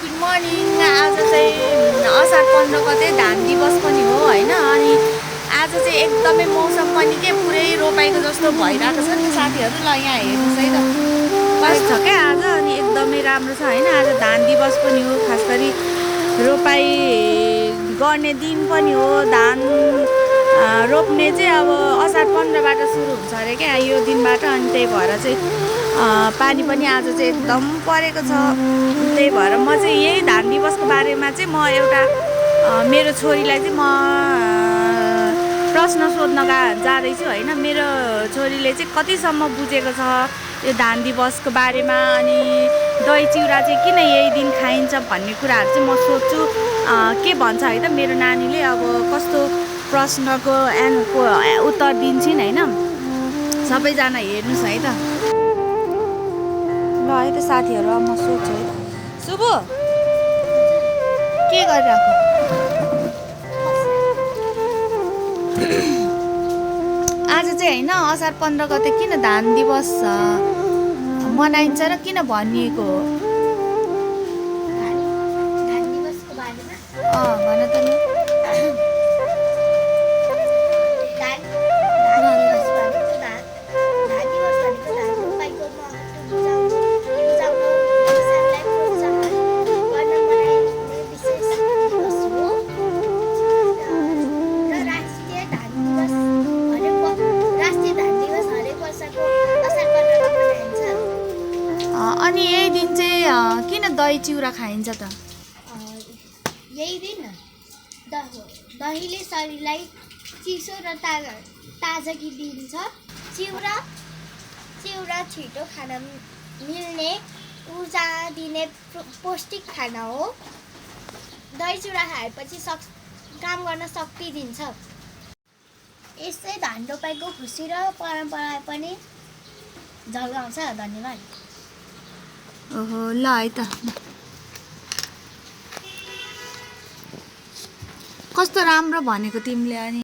Good morning. आज चाहिँ असार 15 गते धान दिवस पनि हो होइन। अनि आज चाहिँ एकदमै मौसम पनि के पुरै रोपाइको जस्तो भइरहेको छ नि साथीहरू। ल यहाँ हेर्नुहोस् है त कस्तो छ क्या आज। अनि एकदमै राम्रो छ होइन। आज धान दिवस पनि हो, खास गरी रोपाइ गर्ने दिन पनि हो। धान रोप्ने चाहिँ अब असार 15बाट सुरु हुन्छ अरे क्या यो दिनबाट। अनि त्यही भएर चाहिँ पानी पनि आज चाहिँ एकदम परेको छ। त्यही भएर म चाहिँ यही धान दिवसको बारेमा चाहिँ म एउटा मेरो छोरीलाई चाहिँ म प्रश्न सोध्न जाँदैछु होइन। मेरो छोरीले चाहिँ कतिसम्म बुझेको छ यो धान दिवसको बारेमा, अनि दही चिउरा चाहिँ किन यही दिन खाइन्छ भन्ने कुराहरू चाहिँ म सोध्छु के भन्छ है त मेरो नानीले। अब कस्तो प्रश्नको उत्तर दिन्छन् होइन। सबैजना हेर्नुहोस् है त। ल है त साथीहरू, अब म सोध्छु है त। शुभु के गरिरहेको? आज चाहिँ होइन असार 15 गते किन धान दिवस मनाइन्छ र किन भनिएको हो? धान दिवसको बारेमा भन त नि। अनि यही दिन चाहिँ किन दही चिउरा खाइन्छ त? यही दिन दहीले शरीरलाई चिसो र ताजगी दिन्छ। चिउरा छिटो खान मिल्ने, ऊर्जा दिने पौष्टिक खाना हो। दही चिउरा खाएपछि काम गर्न शक्ति दिन्छ। यसै धान रोपाइको खुसी र परम्परा पनि झल्काउँछ। धन्यवाद। ओहो ल है त। कस्तो राम्रो भनेको तिमीले। अनि